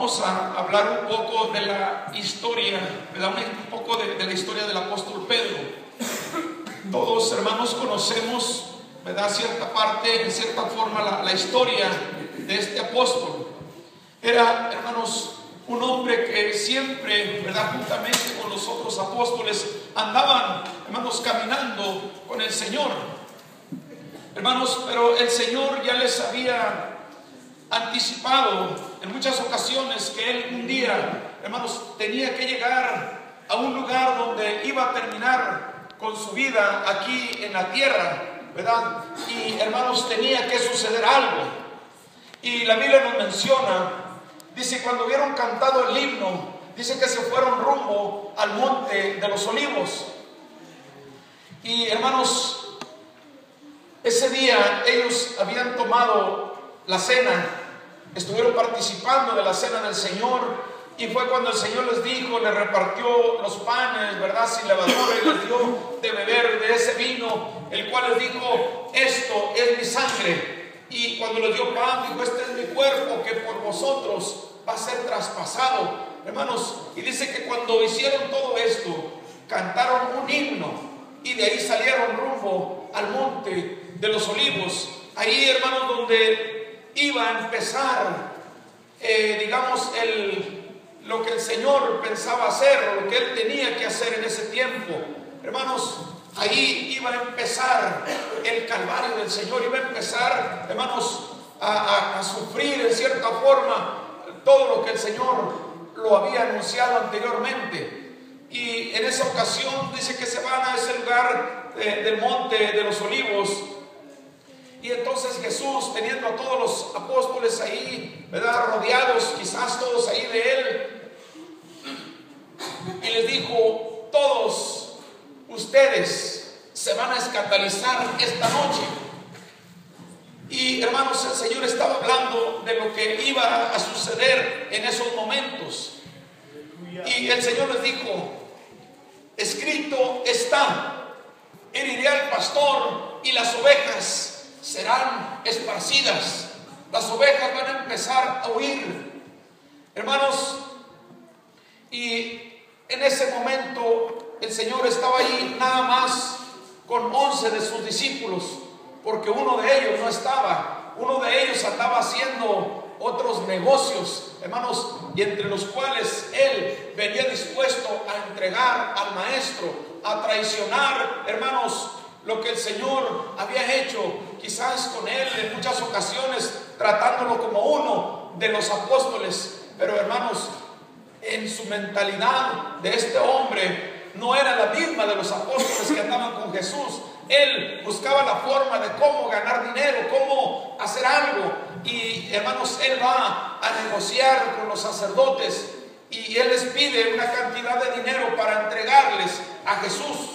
Vamos a hablar un poco de la historia, un poco de la historia del apóstol Pedro. Todos, hermanos, conocemos, ¿verdad?, cierta parte, en cierta forma, la historia de este apóstol. Era, hermanos, un hombre que siempre, ¿verdad?, juntamente con los otros apóstoles, andaban, hermanos, caminando con el Señor. Hermanos, pero el Señor ya les había anticipado en muchas ocasiones que él un día, hermanos, tenía que llegar a un lugar donde iba a terminar con su vida aquí en la tierra, ¿verdad? Y, hermanos, tenía que suceder algo. Y la Biblia nos menciona, dice, cuando hubieron cantado el himno, dice que se fueron rumbo al monte de los olivos. Y, hermanos, ese día ellos habían tomado la cena, estuvieron participando de la cena del Señor, y fue cuando el Señor les dijo, les repartió los panes, ¿verdad?, sin levadura, y les dio de beber de ese vino, el cual les dijo, esto es mi sangre. Y cuando les dio pan, dijo, este es mi cuerpo que por vosotros va a ser traspasado, hermanos. Y dice que cuando hicieron todo esto, cantaron un himno, y de ahí salieron rumbo al monte de los olivos. Ahí, hermanos, donde iba a empezar, digamos, lo que el Señor pensaba hacer, o lo que Él tenía que hacer en ese tiempo. Hermanos, ahí iba a empezar el calvario del Señor, iba a empezar, hermanos, a sufrir en cierta forma todo lo que el Señor lo había anunciado anteriormente. Y en esa ocasión dice que se van a ese lugar del monte de los olivos. Y entonces Jesús, teniendo a todos los apóstoles ahí, ¿verdad?, rodeados, quizás todos ahí de Él, y les dijo, todos ustedes se van a escandalizar esta noche. Y, hermanos, el Señor estaba hablando de lo que iba a suceder en esos momentos. Y el Señor les dijo, escrito está, heriré al pastor y las ovejas serán esparcidas. Las ovejas van a empezar a huir, hermanos. Y en ese momento el Señor estaba ahí nada más con 11 de sus discípulos, porque uno de ellos no estaba. Uno de ellos andaba haciendo otros negocios, hermanos, y entre los cuales él venía dispuesto a entregar al maestro, a traicionar, hermanos, lo que el Señor había hecho quizás con él en muchas ocasiones, tratándolo como uno de los apóstoles. Pero, hermanos, en su mentalidad de este hombre no era la misma de los apóstoles que andaban con Jesús. Él buscaba la forma de cómo ganar dinero, cómo hacer algo. Y, hermanos, él va a negociar con los sacerdotes y él les pide una cantidad de dinero para entregarles a Jesús.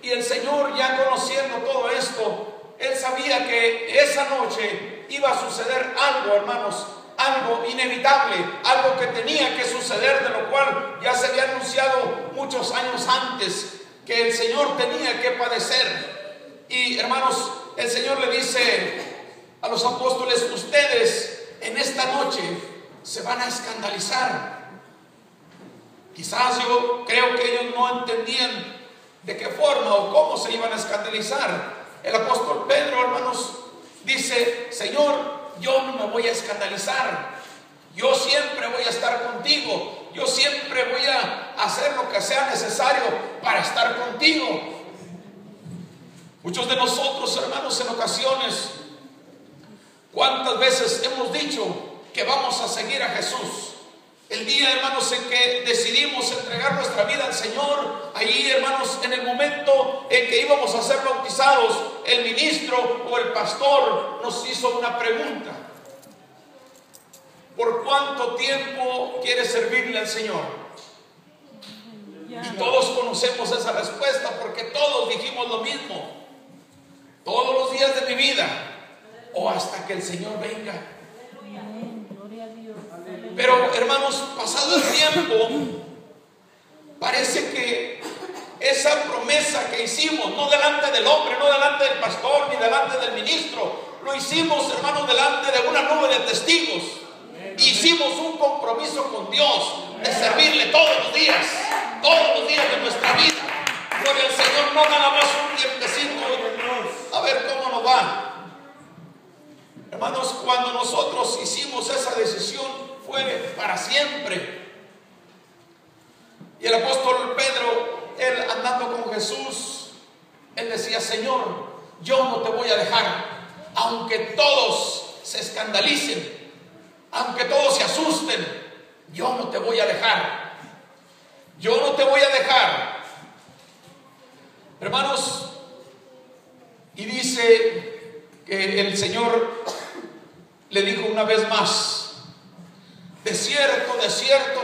Y el Señor, ya conociendo todo esto, Él sabía que esa noche iba a suceder algo, hermanos, algo inevitable, algo que tenía que suceder, de lo cual ya se había anunciado muchos años antes, que el Señor tenía que padecer. Y, hermanos, el Señor le dice a los apóstoles, ustedes en esta noche se van a escandalizar. Quizás yo creo que ellos no entendían de qué forma o cómo se iban a escandalizar. El apóstol Pedro, hermanos, dice, Señor, yo no me voy a escandalizar. Yo siempre voy a estar contigo. Yo siempre voy a hacer lo que sea necesario para estar contigo. Muchos de nosotros, hermanos, en ocasiones, ¿cuántas veces hemos dicho que vamos a seguir a Jesús? El día, hermanos, en que decidimos entregar nuestra vida al Señor, ahí, hermanos, en el momento en que íbamos a ser bautizados, el ministro o el pastor nos hizo una pregunta: ¿por cuánto tiempo quieres servirle al Señor? Y todos conocemos esa respuesta, porque todos dijimos lo mismo: todos los días de mi vida, o hasta que el Señor venga. Pero, hermanos, pasado el tiempo, parece que esa promesa que hicimos, no delante del hombre, no delante del pastor, ni delante del ministro, lo hicimos, hermanos, delante de una nube de testigos. Hicimos compromiso con Dios de servirle todos los días de nuestra vida. Gloria al Señor, no nada más un tiempecito a ver cómo nos va. Hermanos, cuando nosotros hicimos esa decisión fue para siempre. Y el apóstol Pedro, él andando con Jesús, él decía: Señor, yo no te voy a dejar, aunque todos se escandalicen, aunque todos se asusten, yo no te voy a dejar. Yo no te voy a dejar. Hermanos, y dice que el Señor le dijo una vez más: de cierto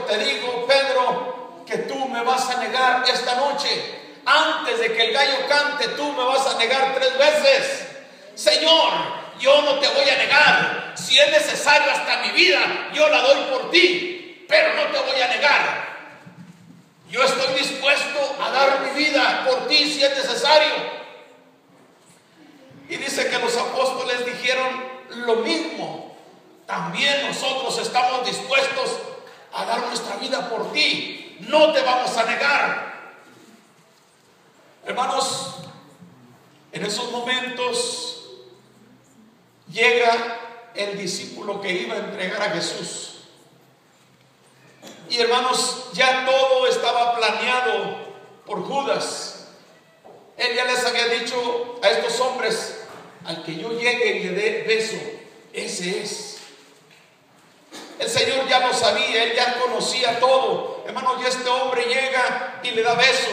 te digo, Pedro, que tú me vas a negar esta noche. Antes de que el gallo cante, tú me vas a negar 3 veces. Señor, yo no te voy a negar. Si es necesario hasta mi vida, yo la doy por ti, pero no te voy a negar. Yo estoy dispuesto a dar mi vida por ti si es necesario. Y dice que los apóstoles dijeron lo mismo. También nosotros estamos dispuestos a dar nuestra vida por ti. No te vamos a negar. Hermanos, en esos momentos llega el discípulo que iba a entregar a Jesús. Y hermanos, ya todo estaba planeado por Judas. Él ya les había dicho a estos hombres: al que yo llegue y le dé beso, ese es. El Señor ya lo sabía, Él ya conocía todo. Hermanos, y este hombre llega y le da beso.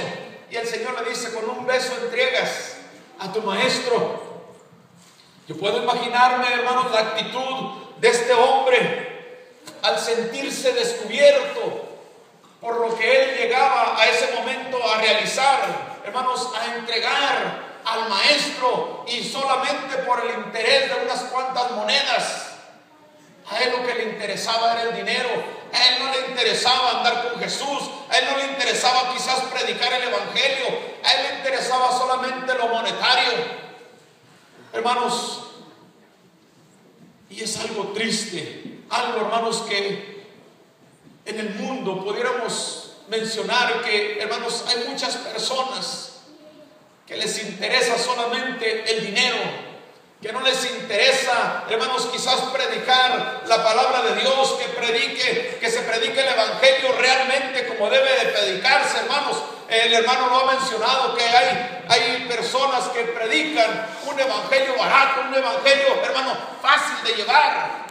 Y el Señor le dice: con un beso entregas a tu maestro. Yo puedo imaginarme, hermanos, la actitud de este hombre al sentirse descubierto por lo que él llegaba a ese momento a realizar, hermanos, a entregar al maestro, y solamente por el interés de unas cuantas monedas. A él lo que le interesaba era el dinero. A él no le interesaba andar con Jesús. A él no le interesaba quizás predicar el evangelio. A él le interesaba solamente lo monetario. Hermanos, y es algo triste, algo, hermanos, que en el mundo pudiéramos mencionar que, hermanos, hay muchas personas que les interesa solamente el dinero, que no les interesa, hermanos, quizás predicar la palabra de Dios, que se predique el evangelio realmente como debe de predicarse, hermanos. El hermano lo ha mencionado, que hay personas que predican un evangelio barato, un evangelio, hermano, fácil de llevar,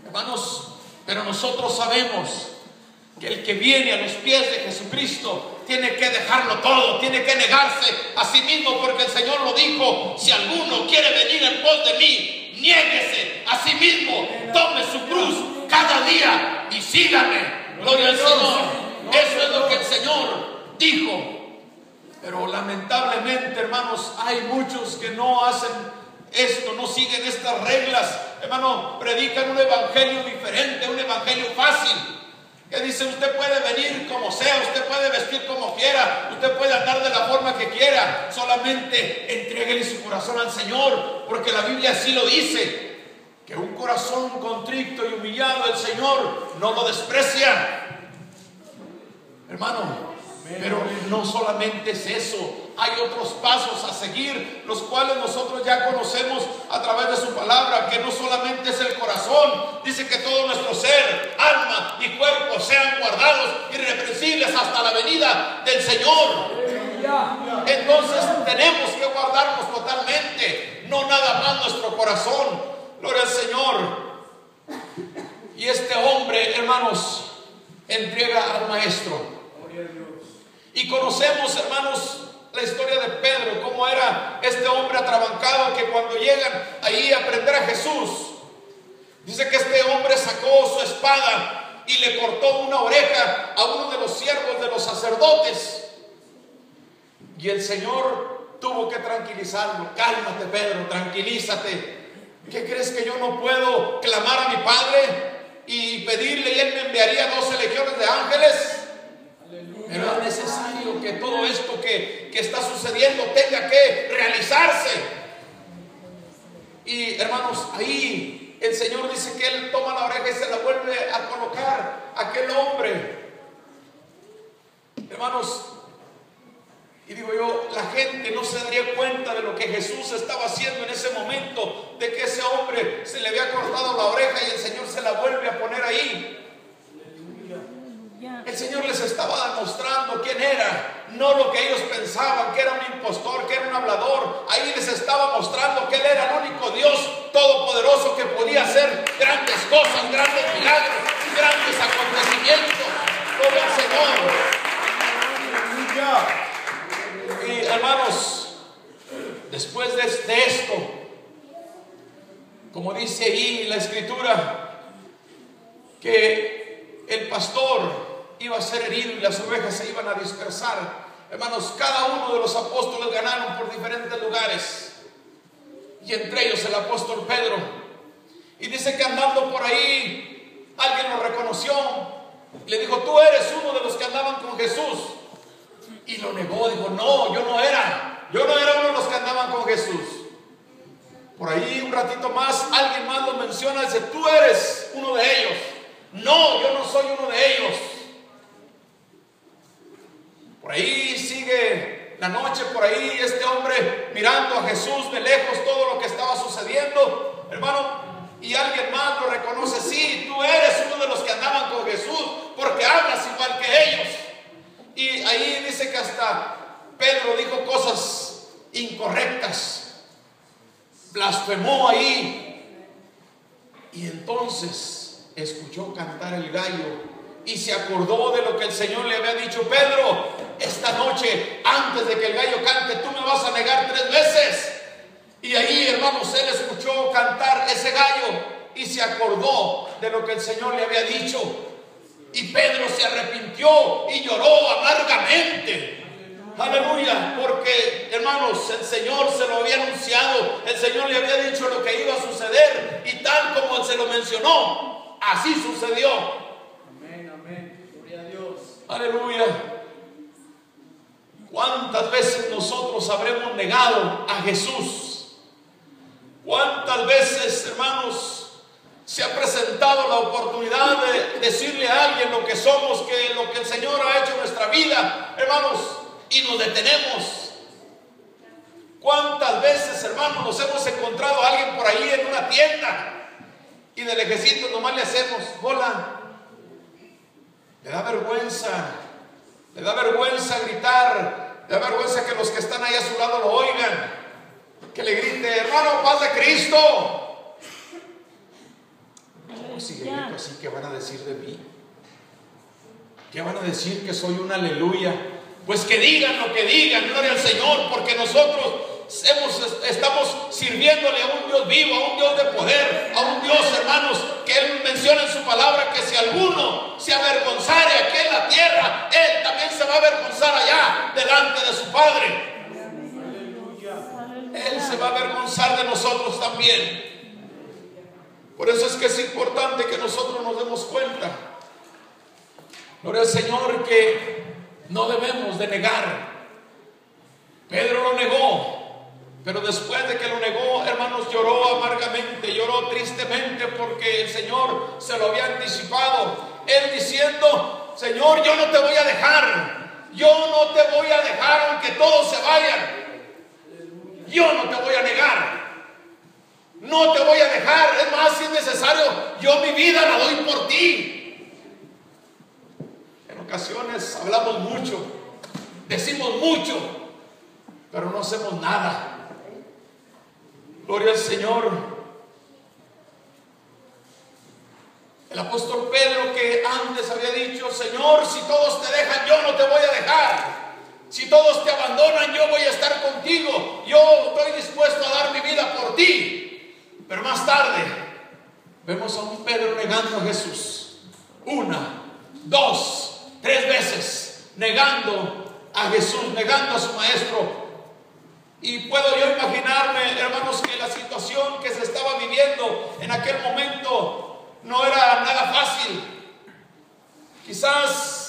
hermanos. Pero nosotros sabemos que el que viene a los pies de Jesucristo tiene que dejarlo todo, tiene que negarse a sí mismo, porque el Señor lo dijo: si alguno quiere venir en pos de mí, niéguese a sí mismo, tome su cruz cada día y sígame. Gloria al Señor. Eso es lo que el Señor dijo. Pero lamentablemente, hermanos, hay muchos que no hacen esto, no siguen estas reglas, hermano. Predican un evangelio diferente, un evangelio fácil, que dice: usted puede venir como sea, usted puede vestir como quiera, usted puede andar de la forma que quiera, solamente entréguele su corazón al Señor, porque la Biblia así lo dice, que un corazón contrito y humillado el Señor no lo desprecia. Hermano, pero no solamente es eso, hay otros pasos a seguir, los cuales nosotros ya conocemos a través de su palabra, que no solamente es el corazón. Dice que todo nuestro ser, alma y cuerpo sean guardados irreprensibles hasta la venida del Señor. Entonces tenemos que guardarnos totalmente, no nada más nuestro corazón. Gloria al Señor. Y este hombre, hermanos, entrega al maestro. Y conocemos, hermanos, la historia de Pedro, cómo era este hombre atrabancado, que cuando llegan ahí a prender a Jesús, dice que este hombre sacó su espada y le cortó una oreja a uno de los siervos de los sacerdotes. Y el Señor tuvo que tranquilizarlo: cálmate, Pedro, tranquilízate. ¿Qué crees, que yo no puedo clamar a mi Padre y pedirle y Él me enviaría 12 legiones de ángeles? Pero es necesario que todo esto que está sucediendo tenga que realizarse. Y hermanos, ahí el Señor dice que Él toma la oreja y se la vuelve a colocar. Jesús estaba haciendo en ese momento, de que ese hombre se le había cortado la oreja y el Señor se la vuelve a poner ahí. El Señor les estaba demostrando quién era, no lo que ellos pensaban, que era un impostor, que era un hablador. Ahí les estaba mostrando que Él era el único Dios todopoderoso que podía hacer grandes cosas, grandes milagros, grandes acontecimientos. Gloria al Señor. Y hermanos, después de esto, como dice ahí la Escritura, que el pastor iba a ser herido y las ovejas se iban a dispersar. Hermanos, cada uno de los apóstoles ganaron por diferentes lugares, y entre ellos el apóstol Pedro. Y dice que andando por ahí alguien lo reconoció, le dijo: tú eres uno de los que andaban con Jesús. Y lo negó, dijo: no, yo no era uno de los que andaban con Jesús. Por ahí un ratito más alguien más lo menciona, dice: tú eres uno de ellos. No, yo no soy uno de ellos. Por ahí sigue la noche, por ahí este hombre mirando a Jesús de lejos, todo lo que estaba sucediendo, hermano, y alguien más lo reconoce: sí, tú eres uno de los que andaban con Jesús, porque hablas igual que ellos. Y ahí dice que hasta Pedro dijo cosas incorrectas, blasfemó ahí, y entonces escuchó cantar el gallo y se acordó de lo que el Señor le había dicho: Pedro, esta noche, antes de que el gallo cante, tú me vas a negar 3 veces. Y ahí, hermanos, él escuchó cantar ese gallo y se acordó de lo que el Señor le había dicho. Y Pedro se arrepintió y lloró amargamente. Aleluya, porque, hermanos, el Señor se lo había anunciado, el Señor le había dicho lo que iba a suceder, y tal como él se lo mencionó, así sucedió. Amén, amén, gloria a Dios. Aleluya. ¿Cuántas veces nosotros habremos negado a Jesús? ¿Cuántas veces, hermanos, se ha presentado la oportunidad de decirle a alguien lo que somos, que lo que el Señor ha hecho en nuestra vida, hermanos, y nos detenemos? ¿Cuántas veces, hermanos, nos hemos encontrado a alguien por ahí en una tienda y de lejecitos nomás le hacemos: hola? Le da vergüenza gritar, le da vergüenza que los que están ahí a su lado lo oigan, que le grite: hermano, paz de Cristo. Oh, si grito así, ¿qué van a decir de mí? ¿Qué van a decir? Que soy un aleluya. Pues que digan lo que digan, gloria al Señor, porque nosotros estamos sirviéndole a un Dios vivo, a un Dios de poder, a un Dios, hermanos, que Él menciona en su palabra que si alguno se avergonzare aquí en la tierra, Él también se va a avergonzar allá delante de su Padre. Él se va a avergonzar de nosotros también. Por eso es que es importante que nosotros nos demos cuenta, gloria al Señor, que no debemos de negar. Pedro lo negó, pero después de que lo negó, hermanos, lloró amargamente, lloró tristemente, porque el Señor se lo había anticipado. Él diciendo: Señor, yo no te voy a dejar, yo no te voy a dejar aunque todos se vayan. Yo no te voy a negar, no te voy a dejar. Es más, si es necesario, yo mi vida la doy por ti. En ocasiones hablamos mucho, decimos mucho, pero no hacemos nada. Gloria al Señor. El apóstol Pedro, que antes había dicho: Señor, si todos te dejan, yo no te voy a dejar. Si todos te abandonan, yo voy a estar contigo. Yo estoy dispuesto a dar mi vida por ti. Pero más tarde vemos a un Pedro negando a Jesús. 1, 2, 3 veces negando a Jesús, negando a su maestro. Y puedo yo imaginarme, hermanos, que la situación que se estaba viviendo en aquel momento no era nada fácil. Quizás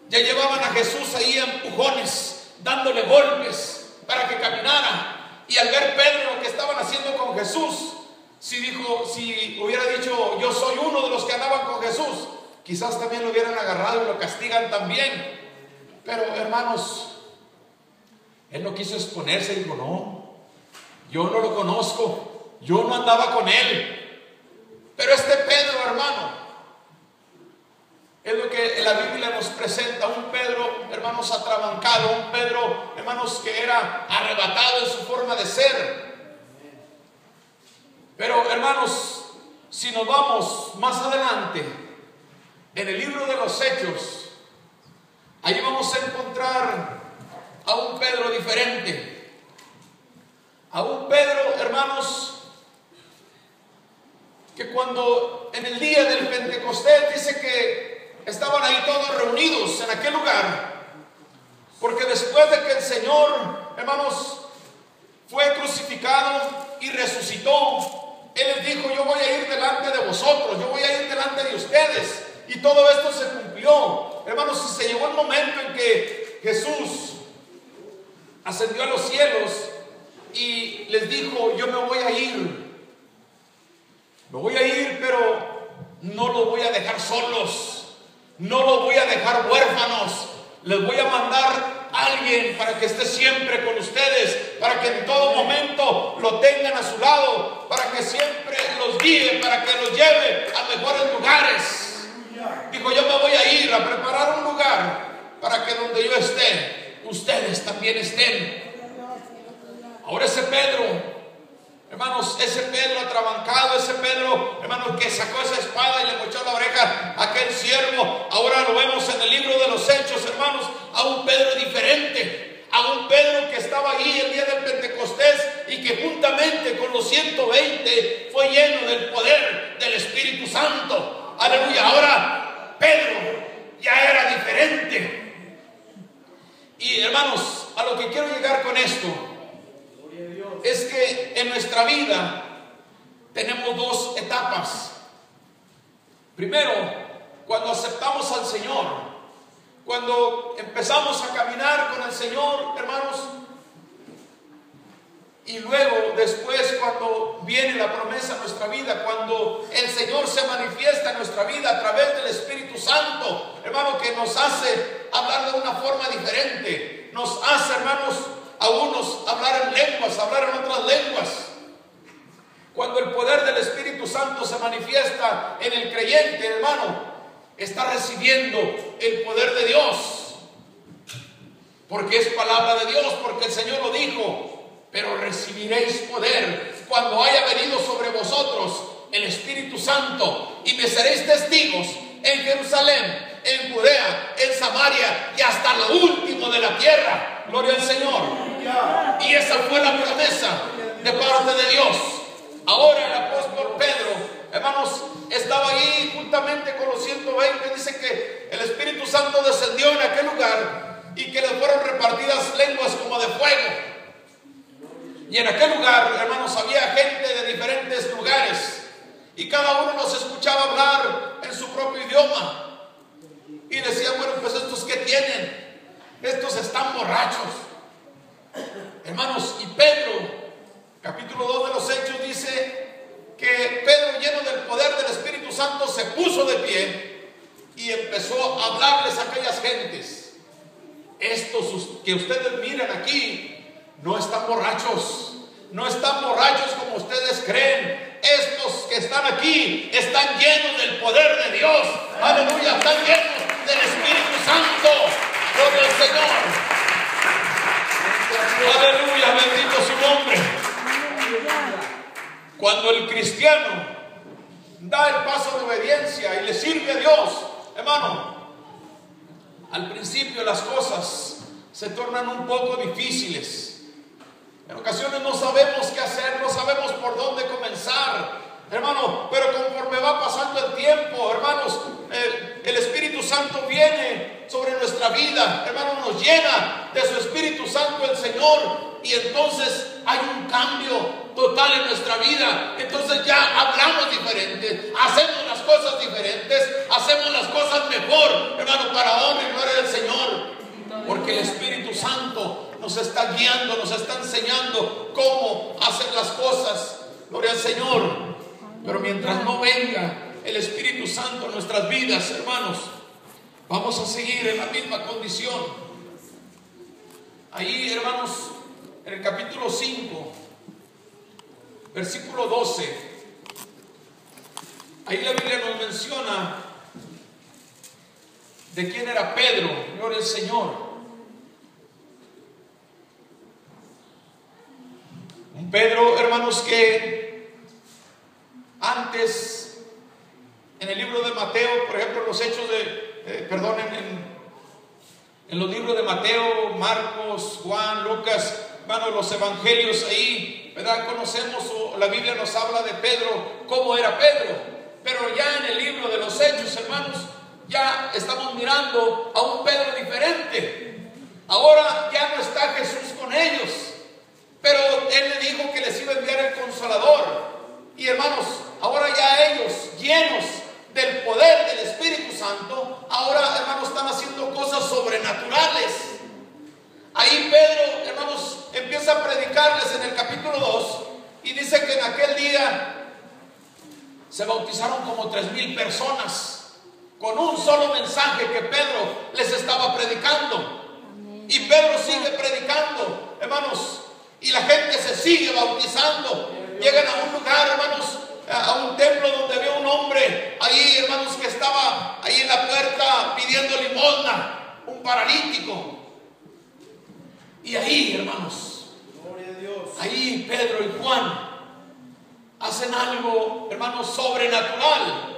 ya llevaban a Jesús ahí a empujones, dándole golpes para que caminara. Y al ver Pedro lo que estaban haciendo con Jesús, si hubiera dicho: yo soy uno de los que andaban con Jesús, quizás también lo hubieran agarrado y lo castigan también. Pero, hermanos, él no quiso exponerse, dijo: no, yo no lo conozco, yo no andaba con él. Pero este Pedro, hermano, es lo que la Biblia nos presenta, un Pedro, hermanos, atrabancado, un Pedro, hermanos, que era arrebatado en su forma de ser. Pero, hermanos, si nos vamos más adelante, en el libro de los Hechos, ahí vamos a encontrar a un Pedro diferente, a un Pedro, hermanos, que cuando en el día del Pentecostés dice que estaban ahí todos reunidos en aquel lugar, porque después de que el Señor, hermanos, fue crucificado y resucitó, Él les dijo: yo voy a ir delante de vosotros, yo voy a ir delante de ustedes. Y todo esto se cumplió, hermanos, y se llegó el momento en que Jesús ascendió a los cielos y les dijo: yo me voy a ir, pero no los voy a dejar solos, no los voy a dejar huérfanos, les voy a mandar a alguien para que esté siempre con ustedes, para que en todo momento lo tengan a su lado, para que siempre los guíe, para que los lleve a mejores lugares. Dijo: yo me voy a ir a preparar un lugar para que donde yo esté, ustedes también estén. Ahora ese Pedro, hermanos, ese Pedro atrabancado, ese Pedro, hermanos, que sacó esa espada y le mochó la oreja a aquel siervo, ahora lo vemos en el libro de los Hechos, hermanos, a un Pedro diferente, a un Pedro que estaba ahí el día del Pentecostés y que juntamente con los 120 fue lleno del poder del Espíritu Santo. Aleluya. Ahora Pedro ya era diferente. Y hermanos, a lo que quiero llegar con esto es que en nuestra vida tenemos dos etapas. Primero, cuando aceptamos al Señor, cuando empezamos a caminar con el Señor, hermanos, y luego después cuando viene la promesa a nuestra vida, cuando el Señor se manifiesta en nuestra vida a través del Espíritu Santo, hermano, que nos hace hablar de una forma diferente, nos hace, hermanos, a unos hablar en lenguas, hablar en otras lenguas. Cuando el poder del Espíritu Santo se manifiesta en el creyente, hermano, está recibiendo el poder de Dios, porque es palabra de Dios, porque el Señor lo dijo: pero recibiréis poder cuando haya venido sobre vosotros el Espíritu Santo, y me seréis testigos en Jerusalén, en Judea, en Samaria y hasta lo último de la tierra. Gloria al Señor. Y esa fue la promesa de parte de Dios. Ahora el apóstol Pedro, hermanos, estaba ahí juntamente con los 120. Dice que el Espíritu Santo descendió en aquel lugar y que les fueron repartidas lenguas como de fuego. Y en aquel lugar, hermanos, había gente de diferentes lugares y cada uno nos escuchaba hablar en su propio idioma. Y decían: bueno, pues estos ¿qué tienen? Estos están borrachos. Hermanos, y Pedro, capítulo 2 de los Hechos, dice que Pedro, lleno del poder del Espíritu Santo, se puso de pie y empezó a hablarles a aquellas gentes: estos que ustedes miran aquí no están borrachos, no están borrachos como ustedes creen. Estos que están aquí están llenos del poder de Dios. Aleluya, están llenos del Espíritu Santo. Gloria al Señor. Aleluya, bendito su nombre. Cuando el cristiano da el paso de obediencia y le sirve a Dios, hermano, al principio las cosas se tornan un poco difíciles. En ocasiones no sabemos qué hacer, no sabemos por dónde comenzar, hermano, pero conforme va pasando el tiempo, hermanos, el Espíritu Santo viene sobre nuestra vida, hermano, nos llena de su Espíritu Santo el Señor, y entonces hay un cambio total en nuestra vida. Entonces ya hablamos diferente, hacemos las cosas diferentes, hacemos las cosas mejor, hermano, para honra y gloria del Señor, porque el Espíritu Santo nos está guiando, nos está enseñando cómo hacer las cosas. Gloria al Señor. Pero mientras no venga el Espíritu Santo en nuestras vidas, hermanos, vamos a seguir en la misma condición. Ahí, hermanos, en el capítulo 5 versículo 12. Ahí la Biblia nos menciona de quién era Pedro. Gloria al Señor. Un Pedro, hermanos, que antes, en el libro de Mateo, por ejemplo, los hechos en los libros de Mateo, Marcos, Juan, Lucas, hermanos, los evangelios ahí, ¿verdad? Conocemos, o la Biblia nos habla de Pedro, cómo era Pedro. Pero ya en el libro de los hechos, hermanos, ya estamos mirando a un Pedro diferente. Ahora ya no está Jesús con ellos, pero Él le dijo que les iba a enviar el Consolador. Y hermanos, ahora ya ellos, llenos del poder del Espíritu Santo, ahora, hermanos, están haciendo cosas sobrenaturales. Ahí Pedro, hermanos, empieza a predicarles en el capítulo 2 y dice que en aquel día se bautizaron como 3,000 personas con un solo mensaje que Pedro les estaba predicando. Y Pedro sigue predicando, hermanos, y la gente se sigue bautizando. Llegan a un lugar, hermanos, a un templo donde había un hombre ahí, hermanos, que estaba ahí en la puerta pidiendo limosna, un paralítico. Y ahí, hermanos, ahí Pedro y Juan hacen algo, hermanos, sobrenatural.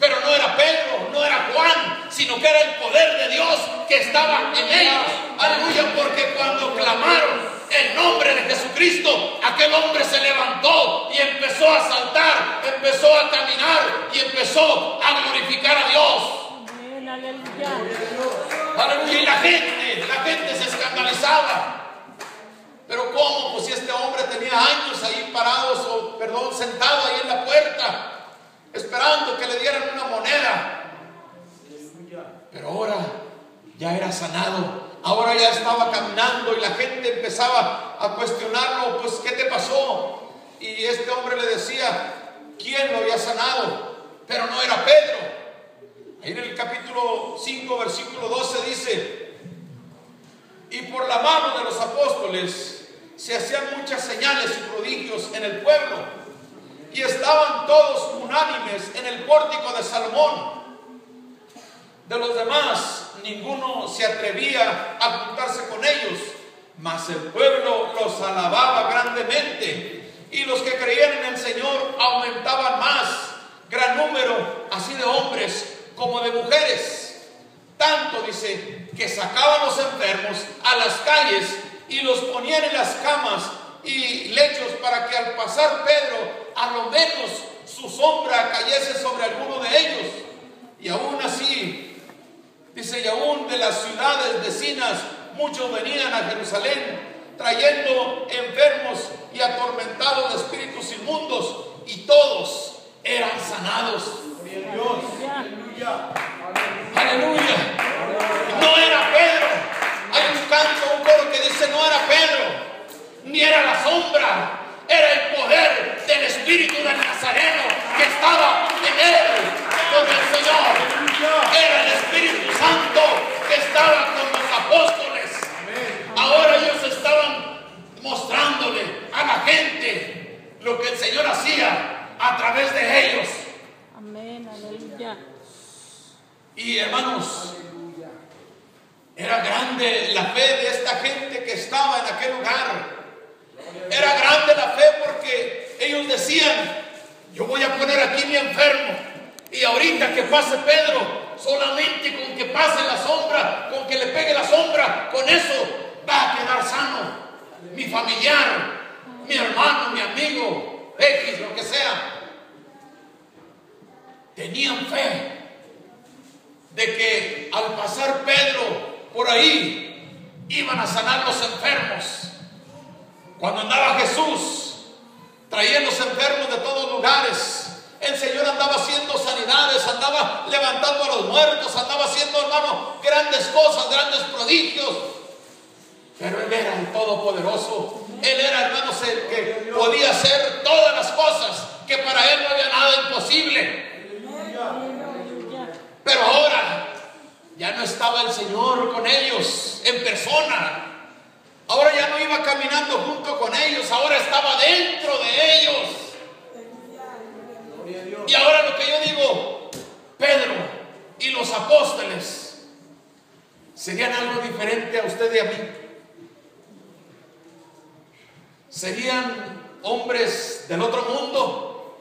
Pero no era Pedro, no era Juan, sino que era el poder de Dios que estaba en ellos. Aleluya, porque cuando clamaron el nombre de Jesucristo, aquel hombre se levantó y empezó a saltar, empezó a caminar y empezó a glorificar a Dios. Aleluya, y la gente se escandalizaba. Pero ¿cómo? Pues si este hombre tenía años ahí sentado ahí en la puerta, esperando que le dieran una moneda. Pero ahora ya era sanado, ahora ya estaba caminando y la gente empezaba a cuestionarlo, pues ¿qué te pasó? Y este hombre le decía quién lo había sanado, pero no era Pedro. Ahí en el capítulo 5, versículo 12 dice: y por la mano de los apóstoles se hacían muchas señales y prodigios en el pueblo, y estaban todos unánimes en el pórtico de Salomón. De los demás, ninguno se atrevía a juntarse con ellos, mas el pueblo los alababa grandemente, y los que creían en el Señor aumentaban más, gran número, así de hombres como de mujeres. Tanto, dice, que sacaban los enfermos a las calles y los ponían en las camas y lechos, para que al pasar Pedro, a lo menos su sombra cayese sobre alguno de ellos. Y aún así, dice, y aún de las ciudades vecinas muchos venían a Jerusalén trayendo enfermos y atormentados de espíritus inmundos, y todos eran sanados. Aleluya. Aleluya. No era Pedro. Hay un canto, un coro que dice: no era Pedro, ni era la sombra, era el poder del Espíritu del Nazareno que estaba en él, con el Señor. Era el Espíritu Santo que estaba con los apóstoles. Ahora ellos estaban mostrándole a la gente lo que el Señor hacía a través de ellos. Amén, aleluya. Y hermanos, era grande la fe de esta gente que estaba en aquel lugar. Era grande la fe porque ellos decían: yo voy a poner aquí mi enfermo, y ahorita que pase Pedro, solamente con que pase la sombra, con que le pegue la sombra, con eso va a quedar sano mi familiar, mi hermano, mi amigo, X, lo que sea. Tenían fe de que al pasar Pedro por ahí iban a sanar los enfermos. Cuando andaba Jesús, traía los enfermos de todos lugares. El Señor andaba haciendo sanidades, andaba levantando a los muertos, andaba haciendo, hermano, grandes cosas, grandes prodigios. Pero Él era el Todopoderoso. Él era, hermanos, el que podía hacer todas las cosas, que para Él no había nada imposible. Pero ahora ya no estaba el Señor con ellos en persona. Ahora ya no iba caminando junto con ellos, ahora estaba dentro de ellos. Y ahora lo que yo digo, Pedro y los apóstoles serían algo diferente a usted y a mí. Serían hombres del otro mundo.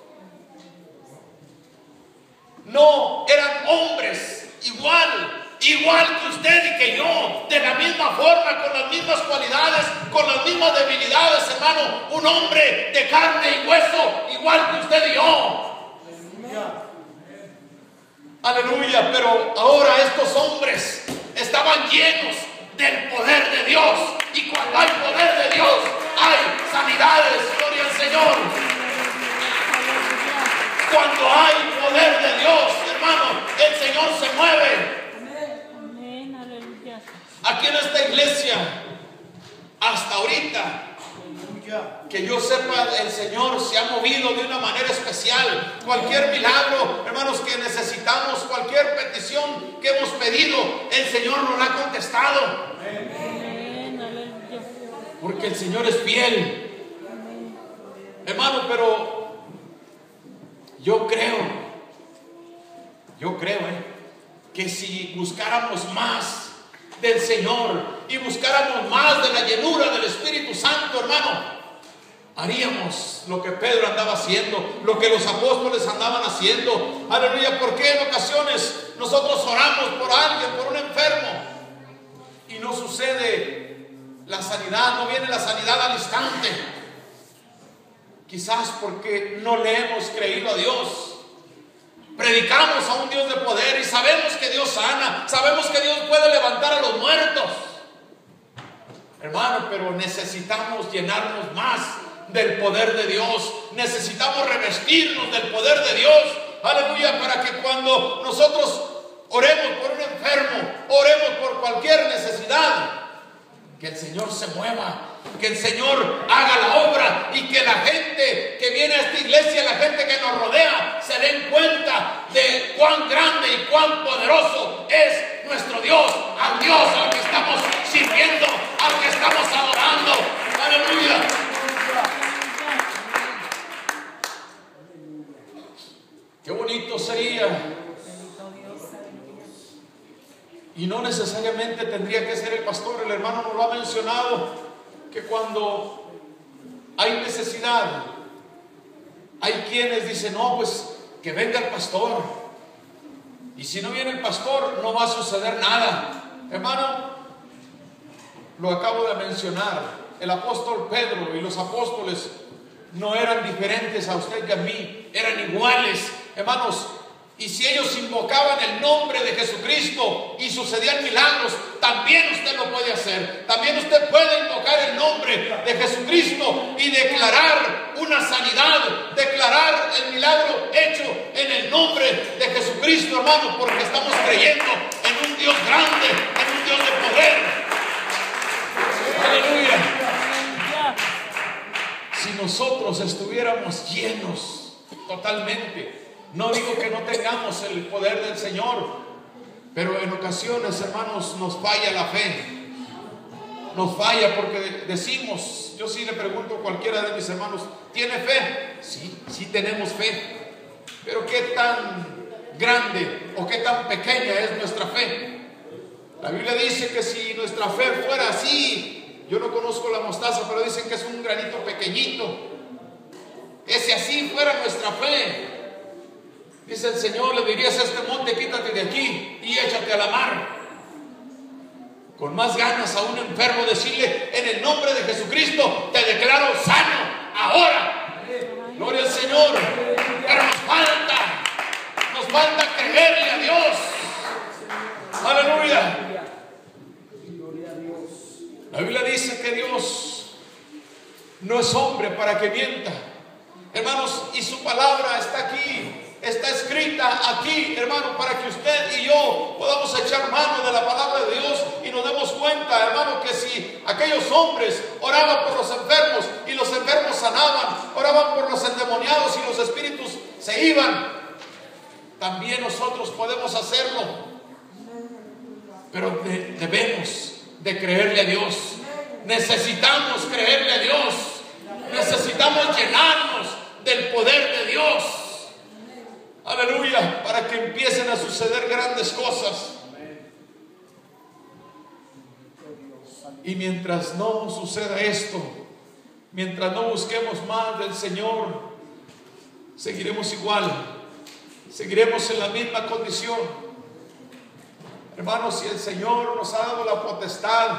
No, eran hombres igual que usted y que yo, de la misma forma, con las mismas cualidades, con las mismas debilidades, hermano. Un hombre de carne y hueso, igual que usted y yo. Aleluya. Pero ahora estos hombres estaban llenos del poder de Dios. Y cuando hay poder de Dios, hay sanidades. Gloria al Señor. Cuando hay poder de Dios, hermano, el Señor se mueve. Aquí en esta iglesia, hasta ahorita, que yo sepa, el Señor se ha movido de una manera especial. Cualquier milagro, hermanos, que necesitamos, cualquier petición que hemos pedido, el Señor nos la ha contestado. Porque el Señor es fiel. Hermano, pero yo creo que si buscáramos más del Señor y buscáramos más de la llenura del Espíritu Santo, hermano, haríamos lo que Pedro andaba haciendo, lo que los apóstoles andaban haciendo. Aleluya. Porque en ocasiones nosotros oramos por alguien, por un enfermo, y no sucede la sanidad, no viene la sanidad al instante. Quizás porque no le hemos creído a Dios. Predicamos a un Dios de poder y sabemos que Dios sana, sabemos que Dios puede levantar a los muertos, hermano, pero necesitamos llenarnos más del poder de Dios. Necesitamos revestirnos del poder de Dios. Aleluya. Para que cuando nosotros oremos por un enfermo, oremos por cualquier necesidad, que el Señor se mueva, que el Señor haga la obra, y que la gente que viene a esta iglesia, la gente que nos rodea, se den cuenta de cuán grande y cuán poderoso es nuestro Dios, al Dios al que estamos sirviendo, al que estamos adorando. Aleluya. Qué bonito sería. Y no necesariamente tendría que ser el pastor. El hermano nos lo ha mencionado, que cuando hay necesidad, hay quienes dicen, no, pues que venga el pastor. Y si no viene el pastor, no va a suceder nada. Hermano, lo acabo de mencionar. El apóstol Pedro y los apóstoles no eran diferentes a usted y a mí, eran iguales, hermanos. Y si ellos invocaban el nombre de Jesucristo y sucedían milagros, también usted lo puede hacer. También usted puede invocar el nombre de Jesucristo y declarar una sanidad, declarar el milagro hecho en el nombre de Jesucristo, hermano, porque estamos creyendo en un Dios grande, en un Dios de poder. Aleluya. Si nosotros estuviéramos llenos totalmente, no digo que no tengamos el poder del Señor, pero en ocasiones, hermanos, nos falla la fe. Nos falla porque decimos, yo sí le pregunto a cualquiera de mis hermanos, ¿tiene fe? Sí, sí tenemos fe. Pero ¿qué tan grande o qué tan pequeña es nuestra fe? La Biblia dice que si nuestra fe fuera así, yo no conozco la mostaza, pero dicen que es un granito pequeñito. Que si así fuera nuestra fe, dice el Señor, le dirías a este monte, quítate de aquí y échate a la mar. Con más ganas a un enfermo decirle, en el nombre de Jesucristo te declaro sano ahora. Gloria al Señor. Pero nos falta creerle a Dios. Aleluya. La Biblia dice que Dios no es hombre para que mienta, hermanos, y su palabra está aquí. Está escrita aquí, hermano, para que usted y yo podamos echar mano de la palabra de Dios y nos demos cuenta, hermano, que si aquellos hombres oraban por los enfermos y los enfermos sanaban, oraban por los endemoniados y los espíritus se iban, también nosotros podemos hacerlo. Pero debemos de creerle a Dios. Necesitamos creerle a Dios. Necesitamos llenarnos del poder de Dios. Aleluya, para que empiecen a suceder grandes cosas. Y mientras no suceda esto, mientras no busquemos más del Señor, seguiremos igual, seguiremos en la misma condición. Hermanos, si el Señor nos ha dado la potestad,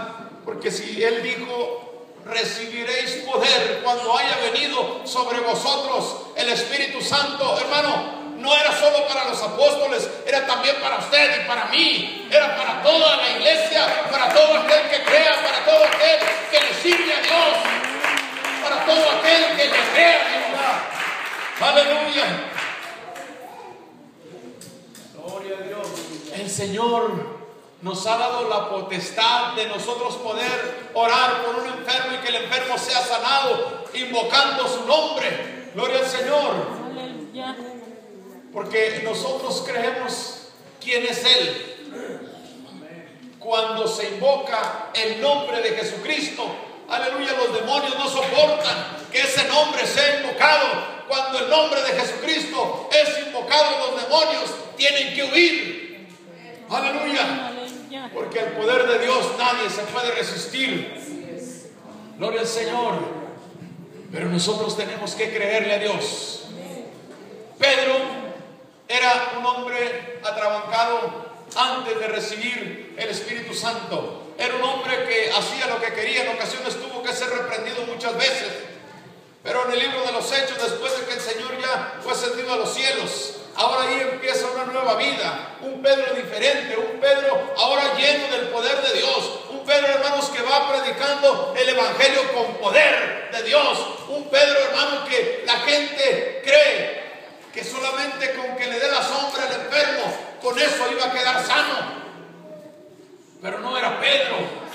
porque si Él dijo: recibiréis poder cuando haya venido sobre vosotros el Espíritu Santo, hermano, no era solo para los apóstoles, era también para usted y para mí, era para toda la iglesia, para todo aquel que crea, para todo aquel que le sirve a Dios, para todo aquel que le crea a Dios. Aleluya. Gloria a Dios. El Señor nos ha dado la potestad de nosotros poder orar por un enfermo y que el enfermo sea sanado, invocando su nombre. Gloria al Señor. Aleluya. Porque nosotros creemos quién es Él. Cuando se invoca el nombre de Jesucristo, aleluya, los demonios no soportan que ese nombre sea invocado. Cuando el nombre de Jesucristo es invocado, los demonios tienen que huir. Aleluya. Porque el poder de Dios nadie se puede resistir. Gloria al Señor. Pero nosotros tenemos que creerle a Dios. Pedro era un hombre atrabancado antes de recibir el Espíritu Santo. Era un hombre que hacía lo que quería. En ocasiones tuvo que ser reprendido muchas veces. Pero en el libro de los Hechos, después de que el Señor ya fue ascendido a los cielos, ahora ahí empieza una nueva vida. Un Pedro diferente, un Pedro ahora lleno del poder de Dios. Un Pedro, hermanos, que va predicando el Evangelio con poder de Dios. Un Pedro, hermano, que la gente cree que solamente con que le dé la sombra al enfermo, con eso iba a quedar sano. Pero no era Pedro.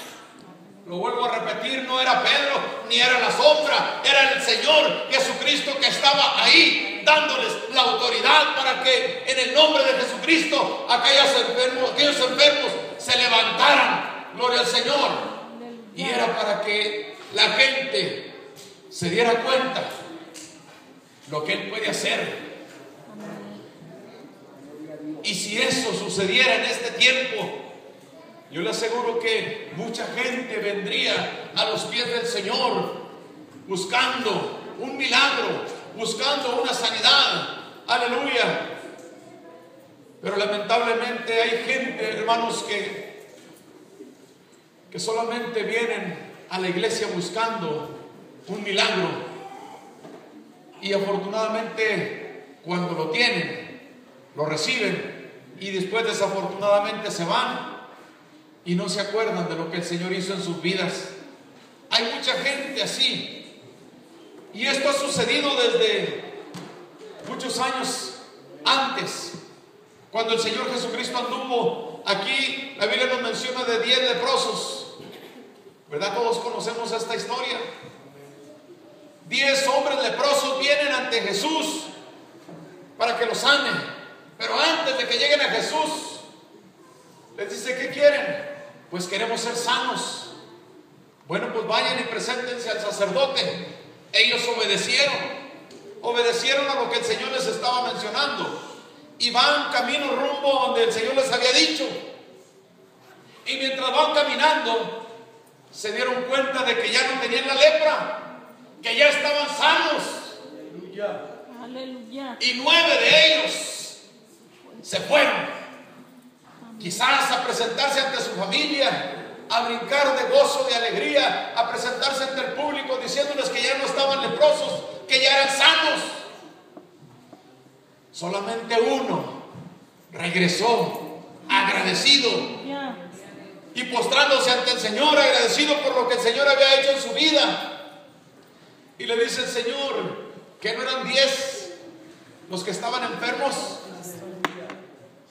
Lo vuelvo a repetir, no era Pedro, ni era la sombra, era el Señor Jesucristo que estaba ahí dándoles la autoridad para que en el nombre de Jesucristo aquellos enfermos se levantaran. Gloria al Señor. Y era para que la gente se diera cuenta lo que Él puede hacer. Y si eso sucediera en este tiempo, yo le aseguro que mucha gente vendría a los pies del Señor buscando un milagro, buscando una sanidad. Aleluya. Pero lamentablemente hay gente, hermanos, que solamente vienen a la iglesia buscando un milagro. Y afortunadamente cuando lo tienen, lo reciben y después desafortunadamente se van y no se acuerdan de lo que el Señor hizo en sus vidas. Hay mucha gente así. Y esto ha sucedido desde muchos años antes. Cuando el Señor Jesucristo anduvo aquí, la Biblia nos menciona de 10 leprosos. ¿Verdad? Todos conocemos esta historia. 10 hombres leprosos vienen ante Jesús para que los sane. Pero antes de que lleguen a Jesús, les dice: ¿qué quieren? Pues queremos ser sanos. Bueno, pues vayan y preséntense al sacerdote. Ellos obedecieron a lo que el Señor les estaba mencionando y van camino rumbo donde el Señor les había dicho. Y mientras van caminando, se dieron cuenta de que ya no tenían la lepra, que ya estaban sanos. Aleluya. Aleluya. Y 9 de ellos se fueron. Quizás a presentarse ante su familia, a brincar de gozo, de alegría, a presentarse ante el público diciéndoles que ya no estaban leprosos, que ya eran sanos. Solamente uno regresó agradecido y postrándose ante el Señor, agradecido por lo que el Señor había hecho en su vida. Y le dice el Señor: ¿que no eran 10 los que estaban enfermos?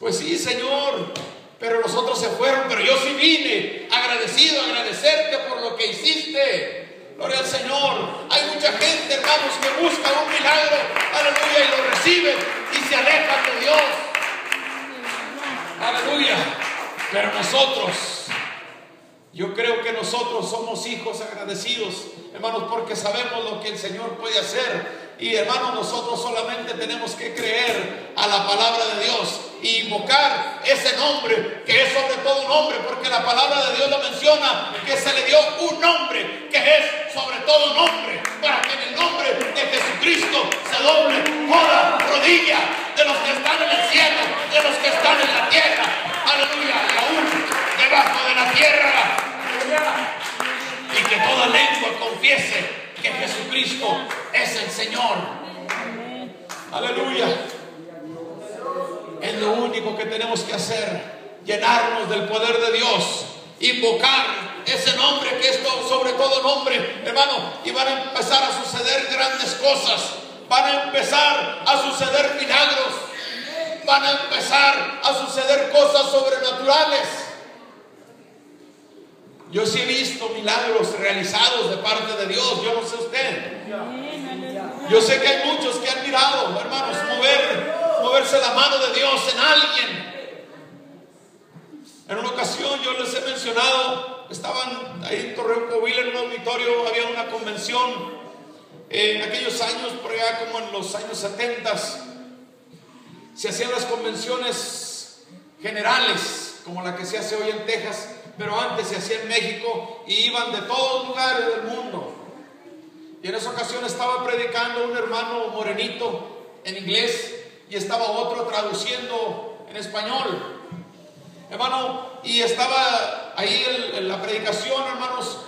Pues sí, Señor, pero los otros se fueron, pero yo sí vine agradecido a agradecerte por lo que hiciste. Gloria al Señor. Hay mucha gente, hermanos, que busca un milagro, aleluya, y lo reciben y se alejan de Dios. Aleluya. Pero nosotros Yo creo que nosotros somos hijos agradecidos, hermanos, porque sabemos lo que el Señor puede hacer. Y hermanos, nosotros solamente tenemos que creer a la palabra de Dios y invocar ese nombre que es sobre todo un nombre, porque la palabra de Dios lo menciona, que se le dio un nombre que es sobre todo nombre, para que en el nombre de Jesucristo se doble toda rodilla de los que están en el cielo, de los que están en la tierra, aleluya, y aún debajo de la tierra, y que toda lengua confiese que Jesucristo es el Señor. Aleluya. Es lo único que tenemos que hacer, llenarnos del poder de Dios, invocar ese nombre que es sobre todo nombre, hermano, y van a empezar a suceder grandes cosas, van a empezar a suceder milagros, van a empezar a suceder cosas sobrenaturales. Yo sí he visto milagros realizados de parte de Dios, yo no sé usted. Yo sé que hay muchos que han mirado, hermanos, moverse la mano de Dios en alguien. En una ocasión yo les he mencionado, estaban ahí en Torreón, Coahuila, en un auditorio, había una convención en aquellos años, por allá como en los años 70, se hacían las convenciones generales, como la que se hace hoy en Texas, pero antes se hacía en México y iban de todos lugares del mundo. Y en esa ocasión estaba predicando un hermano morenito en inglés y estaba otro traduciendo en español, hermano, y estaba ahí la predicación, hermanos,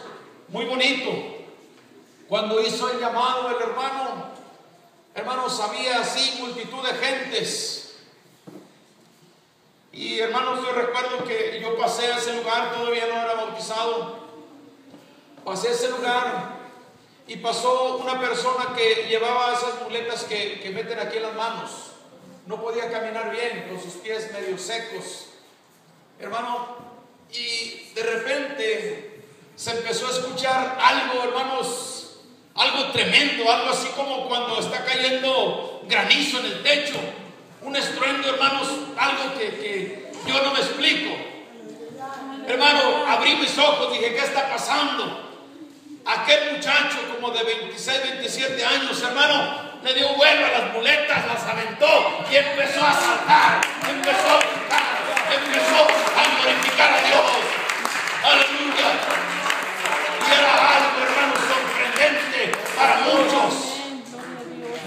muy bonito. Cuando hizo el llamado el hermano, hermanos, había así multitud de gentes. Y hermanos, yo recuerdo que yo pasé a ese lugar, todavía no era bautizado, pasé a ese lugar y pasó una persona que llevaba esas muletas que meten aquí en las manos. No podía caminar bien, con sus pies medio secos, hermano, y de repente se empezó a escuchar algo, hermanos, algo tremendo, algo así como cuando está cayendo granizo en el techo, un estruendo, hermanos, algo que yo no me explico. Hermano, abrí mis ojos, dije, ¿qué está pasando? Aquel muchacho como de 26, 27 años, hermano, le dio vuelo a las muletas, las aventó y empezó a saltar, empezó a gritar, empezó a glorificar a Dios. Aleluya. Y era algo, hermano, sorprendente para muchos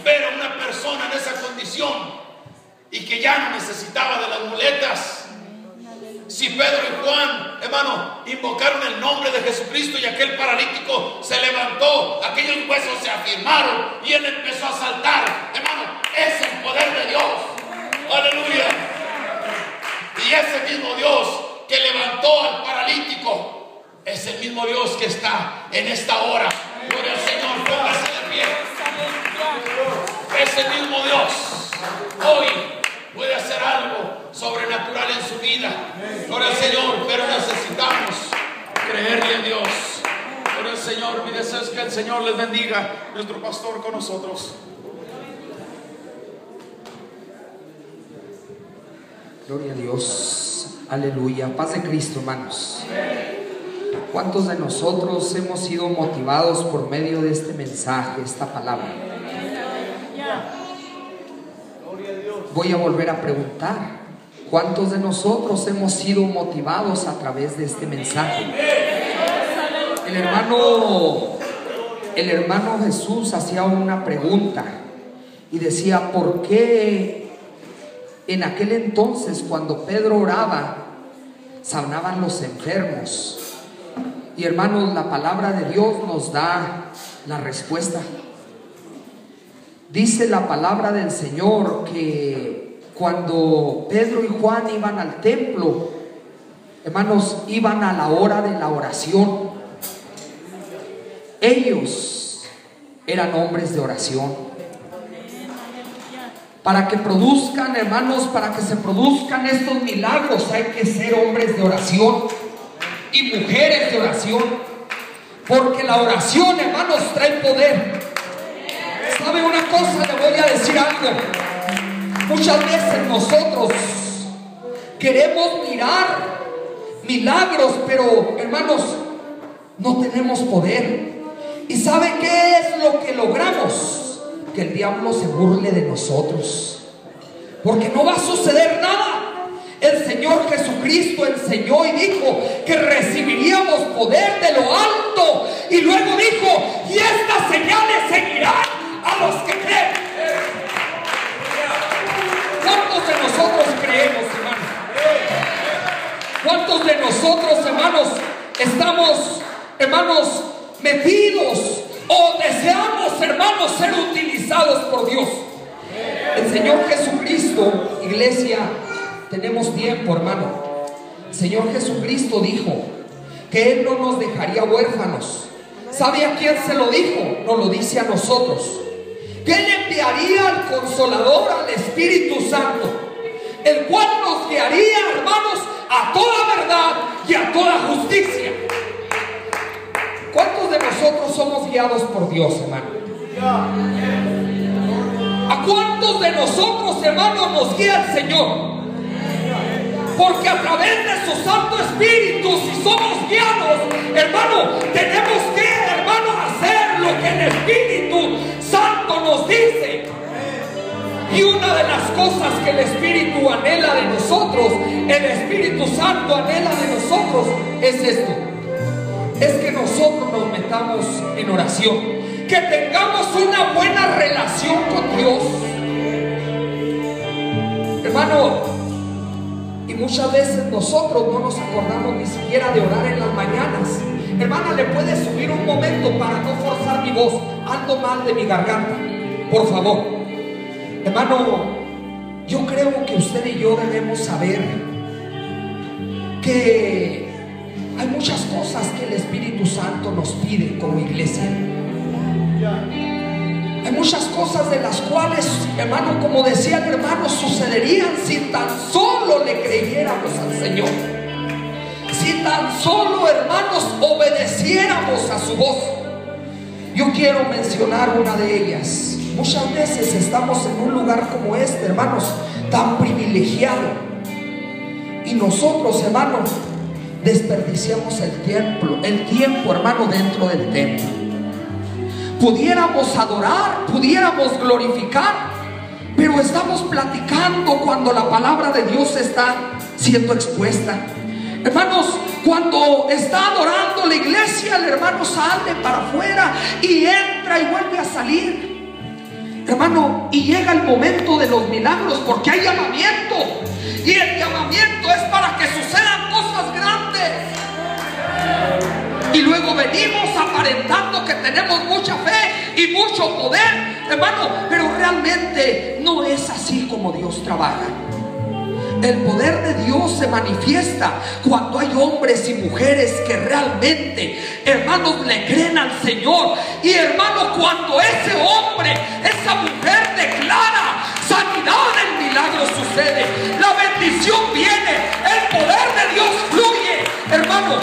ver a una persona en esa condición y que ya no necesitaba de las muletas. Si Pedro y Juan, hermano, invocaron el nombre de Jesucristo y aquel paralítico se levantó, aquellos huesos se afirmaron y él empezó a saltar, hermano, es el poder de Dios. Aleluya. Y ese mismo Dios que levantó al paralítico es el mismo Dios que está en esta hora. Gloria al Señor, póngase de pie. Ese mismo Dios hoy puede hacer algo sobrenatural en su vida. Gloria al Señor, pero necesitamos creerle a Dios. Gloria al Señor. Mi deseo es que el Señor les bendiga, nuestro pastor con nosotros. Gloria a Dios, aleluya, paz de Cristo, hermanos. ¿Cuántos de nosotros hemos sido motivados por medio de este mensaje, esta palabra? Voy a volver a preguntar, ¿cuántos de nosotros hemos sido motivados a través de este mensaje? El hermano Jesús hacía una pregunta y decía, ¿por qué en aquel entonces cuando Pedro oraba sanaban los enfermos? Y hermanos, la palabra de Dios nos da la respuesta. Dice la palabra del Señor que cuando Pedro y Juan iban al templo, hermanos, iban a la hora de la oración. Ellos eran hombres de oración. Para que produzcan, hermanos, para que se produzcan estos milagros, hay que ser hombres de oración y mujeres de oración, porque la oración, hermanos, trae poder. ¿Sabe una cosa? Le voy a decir algo. Muchas veces nosotros queremos mirar milagros, pero hermanos, no tenemos poder. ¿Y sabe qué es lo que logramos? Que el diablo se burle de nosotros, porque no va a suceder nada. El Señor Jesucristo enseñó y dijo que recibiríamos poder de lo alto, y luego dijo: y estas señales seguirán a los que creen. ¿Cuántos de nosotros creemos, hermanos? ¿Cuántos de nosotros, hermanos, estamos, hermanos, metidos o deseamos, hermanos, ser utilizados por Dios? El Señor Jesucristo, iglesia, tenemos tiempo, hermano. El Señor Jesucristo dijo que Él no nos dejaría huérfanos. ¿Sabe a quién se lo dijo? Nos lo dice a nosotros. Que Él enviaría al Consolador, al Espíritu Santo, el cual nos guiaría, hermanos, a toda verdad y a toda justicia. ¿Cuántos de nosotros somos guiados por Dios, hermano? ¿A cuántos de nosotros, hermanos, nos guía el Señor? Porque a través de su Santo Espíritu, si somos guiados, hermano, tenemos que, hermano, hacer lo que el Espíritu Santo nos dice. Y una de las cosas que el Espíritu anhela de nosotros, el Espíritu Santo anhela de nosotros, es esto: es que nosotros nos metamos en oración, que tengamos una buena relación con Dios, hermano. Y muchas veces nosotros no nos acordamos ni siquiera de orar en las mañanas. Hermana, ¿le puede subir un momento para no forzar mi voz? Ando mal de mi garganta, por favor. Hermano, yo creo que usted y yo debemos saber que hay muchas cosas que el Espíritu Santo nos pide como iglesia. Hay muchas cosas de las cuales, hermano, como decía el hermano, sucederían si tan solo le creyéramos al Señor. Si tan solo, hermanos, obedeciéramos a su voz. Yo quiero mencionar una de ellas. Muchas veces estamos en un lugar como este, hermanos, tan privilegiado, y nosotros, hermanos, desperdiciamos el tiempo, hermano, dentro del templo. Pudiéramos adorar, pudiéramos glorificar, pero estamos platicando cuando la palabra de Dios está siendo expuesta. Hermanos, cuando está adorando la iglesia, el hermano sale para afuera y entra y vuelve a salir, hermano, y llega el momento de los milagros, porque hay llamamiento, y el llamamiento es para que sucedan cosas grandes. Y luego venimos aparentando que tenemos mucha fe y mucho poder, hermano, pero realmente no es así como Dios trabaja. El poder de Dios se manifiesta cuando hay hombres y mujeres que realmente, hermanos, le creen al Señor. Y hermano, cuando ese hombre, esa mujer declara sanidad, el milagro sucede, la bendición viene, el poder de Dios fluye. Hermano,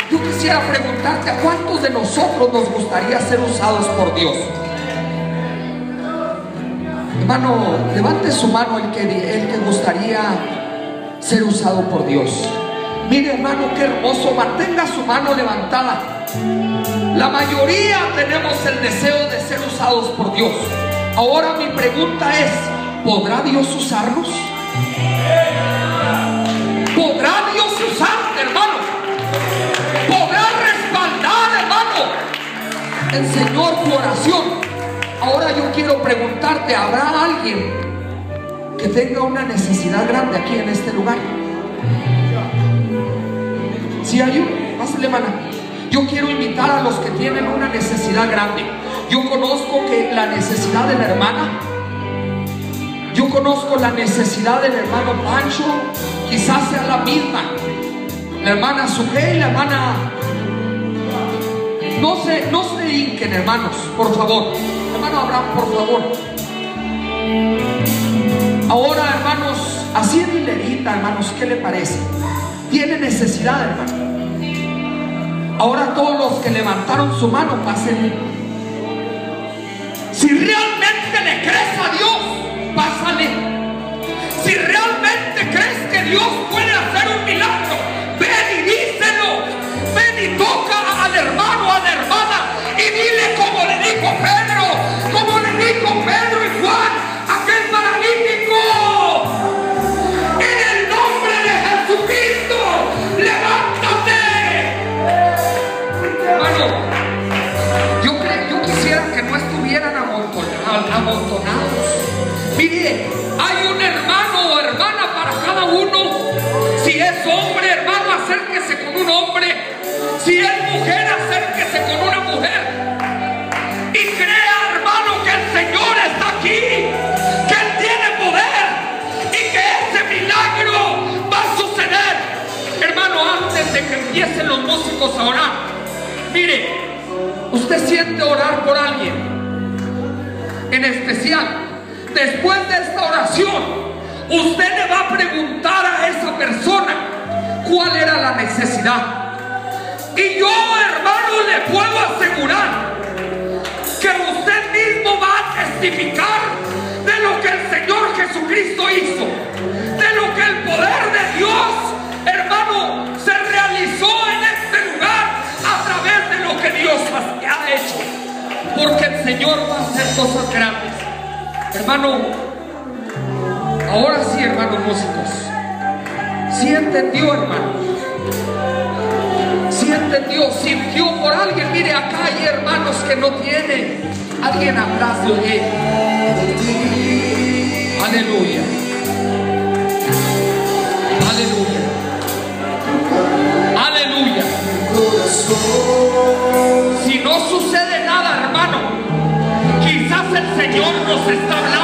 yo quisiera preguntarte: ¿a cuántos de nosotros nos gustaría ser usados por Dios? Hermano, levante su mano el que gustaría ser usado por Dios. Mire, hermano, qué hermoso. Mantenga su mano levantada. La mayoría tenemos el deseo de ser usados por Dios. Ahora mi pregunta es: ¿podrá Dios usarnos? ¿Podrá Dios usarte, hermano? ¿Podrá respaldar, hermano, el Señor tu oración? Ahora yo quiero preguntarte: ¿habrá alguien que tenga una necesidad grande aquí en este lugar? Si hay uno, pásale, hermana. Yo quiero invitar a los que tienen una necesidad grande. Yo conozco que la necesidad de la hermana, yo conozco la necesidad del hermano Pancho, quizás sea la misma. La hermana Sujei, la hermana, no se hinquen, hermanos, por favor. Hermano Abraham, por favor. Ahora, hermanos, así en hilerita, hermanos, ¿qué le parece? Tiene necesidad, hermano. Ahora todos los que levantaron su mano, pasen. Si realmente le crees a Dios, pásale. Si realmente crees que Dios puede hacer un milagro, ven y acérquese con un hombre. Si es mujer, acérquese con una mujer. Y crea, hermano, que el Señor está aquí, que Él tiene poder y que ese milagro va a suceder. Hermano, antes de que empiecen los músicos a orar, mire, usted siente orar por alguien en especial. Después de esta oración, usted le va a preguntar a esa persona cuál era la necesidad. Y yo, hermano, le puedo asegurar que usted mismo va a testificar de lo que el Señor Jesucristo hizo, de lo que el poder de Dios, hermano, se realizó en este lugar a través de lo que Dios ha hecho. Porque el Señor va a hacer cosas grandes. Hermano, ahora sí, hermanos músicos, ¿sí entendió, hermano? ¿Sí entendió? ¿Sintió por alguien? Mire, acá hay hermanos que no tienen. Alguien abrace. Aleluya. Aleluya. Aleluya. Si no sucede nada, hermano, quizás el Señor nos está hablando